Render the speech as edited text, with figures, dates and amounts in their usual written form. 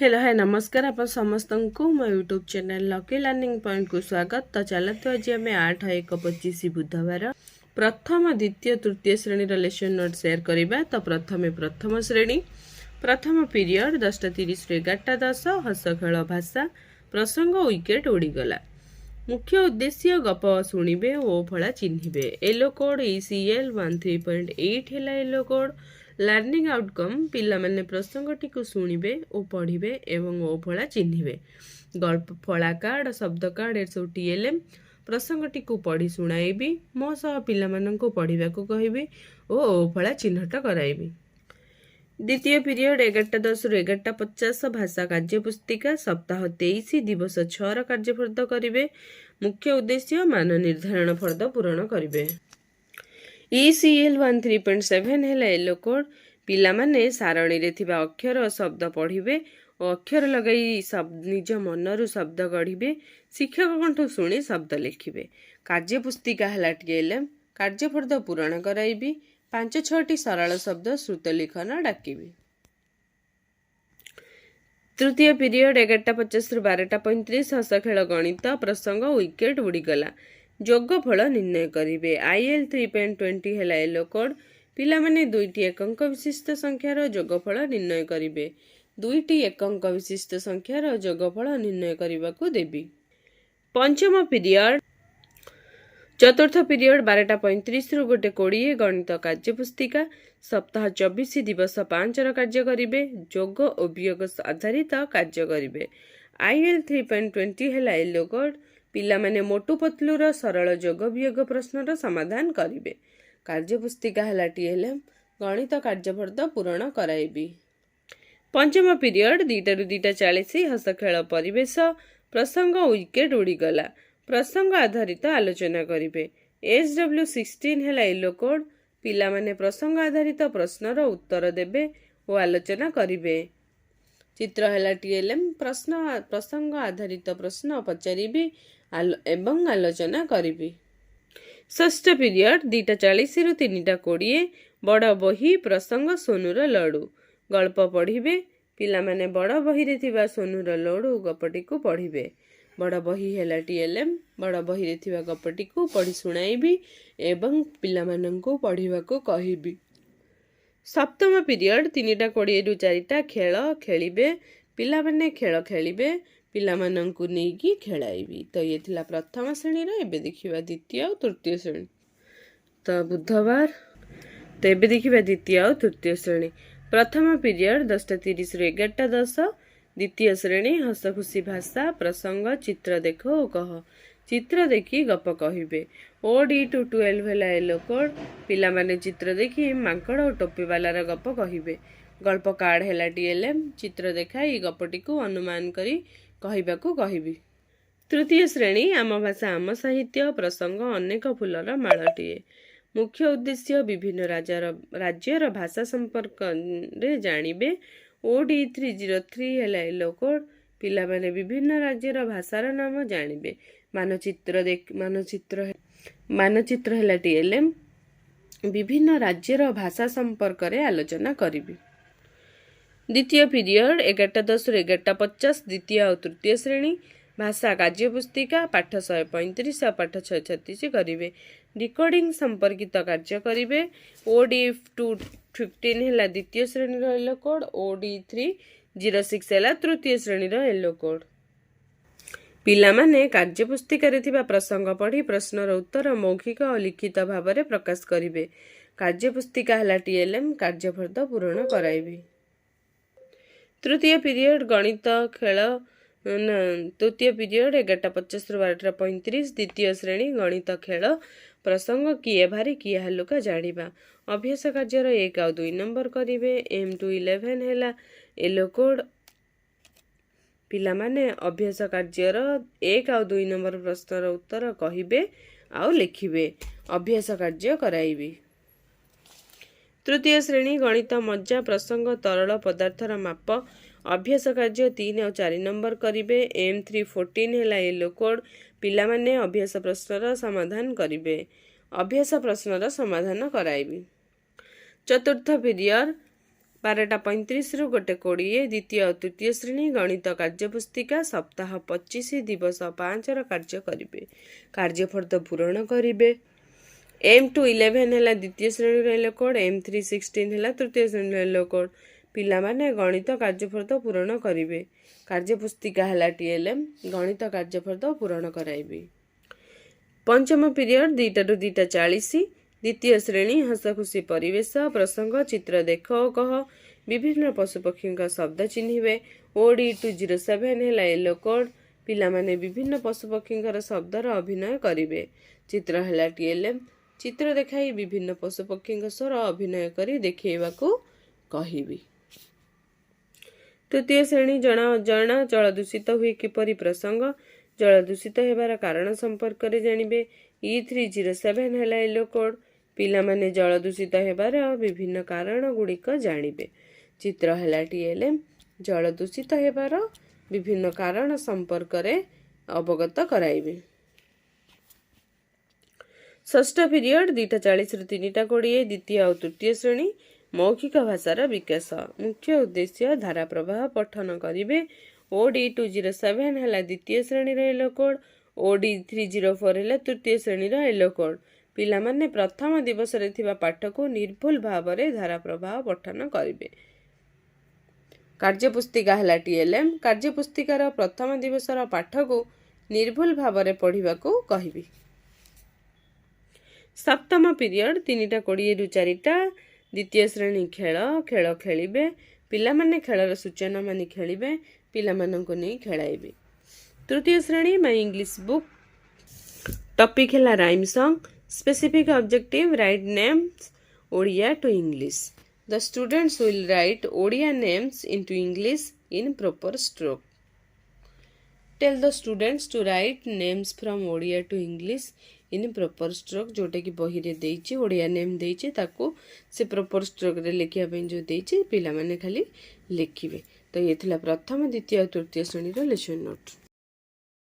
Hello hi नमस्कार आप समस्त को मो YouTube channel lucky learning point को स्वागत। तो चलते आज आम 8/1/25 बुधवार प्रथम द्वितीय तृतीय श्रेणी लेसन नोट शेयर करवा। तो प्रथम श्रेणी प्रथम पीरियड 10:30 11:10 हस खेल भाषा प्रसंग विकेट उड़ीगला। मुख्य उद्देश्य गप शुणिबे ओ फला चिन्हिबे। येलो कोड ECL 13.8 है येलो कोड लर्निंग आउटकम पिला माने प्रसंगटी को शुणिबे और पढ़िबे एवं ओ फला चिन्हिबे। गल्प फला कार्ड शब्द कार्ड ए सब TLM प्रसंगटी को पढ़ी शुणाइबी मो सह पिला माननको पढ़िबा को कहिबी ओ फला चिन्हट कराइबी। द्वितीय पीरियड 11:10 रु 11:50 भाषा कार्य पुस्तिका सप्ताह 23 दिवस 6 कार्यफर्द करिवे। मुख्य उद्देश्य मान निर्धारण फर्द पूरण करिवे। ECL 13.7 है येलो कोड पिला माने सारणी रे थिबा अक्षर शब्द पढ़िबे और अक्षर लगाई निज मनरु शब्द गढ़िबे। शिक्षक कंठू शुणी शब्द लिखिबे। कार्य पुस्तिका है TLM कार्यफर्द पूरण कराइबी। 5-6 सरल शब्द श्रुत लिखन डाकिबी। तृतीय पीरियड 11:50 रु 12:35 हस खेल गणित प्रसंग विकेट उड़ीगला। जोगफल निर्णय करिवे। IL 3.20 है येलो कोड पिला माने 2टी एकंक विशिष्ट संख्यार जोगफल निर्णय करिवे। 2टी एकंक विशिष्ट संख्यार जोगफल निर्णय करने देवी। पंचम पीरियड चतुर्थ पीरियड 12:35 रु 1:20 गणित कार्य पुस्तिका सप्ताह 24 दिवस 5 कार्य करिवे। जोग और वियोग आधारित कार्य करिवे। IL 3.20 है येलो कोड पिला माने मोटू पतलूर सरल जोग वियोग प्रश्नर समाधान करिवे। कार्य पुस्तिका है TLM गणित कार्यफर्द पूरण कराइबी। पंचम पीरियड 2 रु 2:40 हस खेल परिवेश प्रसंग विकेट उड़ीगला। प्रसंग आधारित आलोचना करिवे। SW 16 है येलो कोड पिला माने प्रसंग आधारित प्रश्नर उत्तर देबे और आलोचना करिवे। चित्र है TLM प्रसंग आधारित प्रश्न पचारिबी एवं आलोचना करिबी। षष्ठ पीरियड 2:40 रु 3:20 बड़ बही प्रसंग सोनूर लड़ू गल्प पढ़िबे। पिला माने बड़ बही रे थिबा सोनूर लड़ू गपटी को पढ़िबे। बड़ बही है TLM बड़ बही रे थिबा गपटी को पढ़ी शुणाइबी एवं पिला माननको पढ़िबा को कहिबी। सप्तम पीरियड 3:20 रु 4 खेल खेलिबे। पिला माने खेल खेलिबे पिला माननको नेकी खेलाइबी। तो ये थिला प्रथम श्रेणी रो। एबे देखिबा द्वितीय और तृतीय श्रेणी। तो बुधवार तो एबे देखिबा द्वितीय और तृतीय श्रेणी। प्रथम पीरियड 10:30 रु 11:10 द्वितीय श्रेणी हस खुशी भाषा प्रसंग चित्र देख और कह चित्र देखी गप कहिबे। OD 12 है येलो कोड पिला माने चित्र देखी मांकड़ और टोपी वालार गप कहिबे। गल्प कार्ड है TLM चित्र देखाई गपटी को अनुमान करी कहबा को कहिबी। तृतीय श्रेणी आम भाषा आम साहित्य प्रसंग अनेक फूलर मालटीए। मुख्य उद्देश्य विभिन्न राज्यर भाषा संपर्क रे जानिबे। OD 303 है येलो कोड पिला माने विभिन्न राज्यर भाषार नाम जानिबे। मानचित्र है TLM विभिन्न राज्यर भाषा संपर्क रे आलोचना करिबी। द्वितीय पीरियड 11:10 रु 11:50 द्वितीय और तृतीय श्रेणी भाषा कार्य पुस्तिका पाठ 135 और पाठ 136 करिवे। डिकोडिंग संपर्कित कार्य करिवे। OD 215 है द्वितीय श्रेणी रो येलो कोड OD 306 है तृतीय श्रेणी रो येलो कोड। पिला माने कार्य पुस्तिका रे थिबा प्रसंग पढ़ी प्रश्नर उत्तर मौखिक और लिखित भाव में प्रकाश करिवे। कार्य पुस्तिका है TLM कार्यफर्द पूरण कराइबी। तृतीय पीरियड गणित खेल तृतीय पीरियड 11:50 रु 12:35 द्वितीय श्रेणी गणित खेल प्रसंग किए भारी किए हालुका जानिबा। अभ्यास कार्यर 1 और 2 नंबर करिवे। M to 11 है येलो कोड पिला माने अभ्यास कार्यर 1 और 2 नंबर प्रश्नर उत्तर कहिबे आउ लिखिबे। अभ्यास कार्य कराइबी। तृतीय श्रेणी गणित मज्जा प्रसंग तरल पदार्थर माप अभ्यास कार्य 3 और 4 नंबर करिवे। M 314 है येलो कोड पिला माने अभ्यास प्रश्नर समाधान करिवे। अभ्यास प्रश्नर समाधान कराइबी। चतुर्थ पीरियड 12:35 गोटे 20 द्वितीय और तृतीय श्रेणी गणित कार्यपुस्तिका सप्ताह 25 दिवस 5 कार्य करेंगे। कार्यफर्द पूरण करेंगे। M2 11 है द्वितीय श्रेणी येलो कोड, M3 16 है तृतीय श्रेणी येलो कोड। पिलामाने गणित कार्यफर्द पूरण करेंगे। कार्यपुस्तिका है TLM गणित कार्यफर्द पूरण कराइबे। पंचम पीरियड 2टा ରୁ 2:40 द्वितीय श्रेणी हसखुशी परिवेश प्रसंग चित्र देख और कह विभिन्न पशुपक्षी शब्द चिन्हिबे। OD 207 है येलो कोड। पिलामाने विभिन्न पशुपक्षी शब्दर अभिनय करेंगे। चित्र है TLM चित्र देखाई विभिन्न पशुपक्षी स्वर अभिनय करी देखैबाकू कहिबी। तृतीय श्रेणी जन जल दूषित हुए किपरि प्रसंग जल दूषित हेबार कारण संपर्क रे जानिबे। E307 है येलो कोड। पिलामाने जल दूषित हेबार विभिन्न कारण गुड़िक जानिबे। चित्र है TLM जल दूषित हेबार विभिन्न कारण संपर्क रे अवगत कराइबे। षष्ठ पीरियड 2:40 ରୁ 3:20 द्वितीय और तृतीय श्रेणी मौखिक भाषार विकास मुख्य उद्देश्य धारा प्रवाह पठन करेंगे। OD 207 है द्वितीय श्रेणी येलो कोड। OD 304 है तृतीय श्रेणी येलो कोड। पिलामाने प्रथम दिवस रे थिबा पाठ को निर्भुल भाव रे धारा प्रवाह पठन करेंगे। कार्यपुस्तिका है TLM कार्यपुस्तिकार प्रथम दिवसर पाठ को निर्भुल भाव रे पढ़िबा को कहिबी। सप्तम पीरियड 3:20 ରୁ 4ଟା द्वितीय श्रेणी खेल खेल खेलिबे। पिलामाने खेलर सूचना मानि खेलिबे। पिलामानंको नै खेलाइबे। तृतीय श्रेणी माय इंग्लिश बुक टॉपिक है rhyme song specific objective write names Odia to English. The students will write Odia names into English in proper stroke. Tell the students to write names from Odia to English in proper stroke जोटा कि बही रे देइछि Odia name देइछि ताको से proper stroke रे लिखिया पे जो देइछि पिला माने खाली लिखिबे। तो ये थिला प्रथम द्वितीय और तृतीय श्रेणी रो लेसन नोट।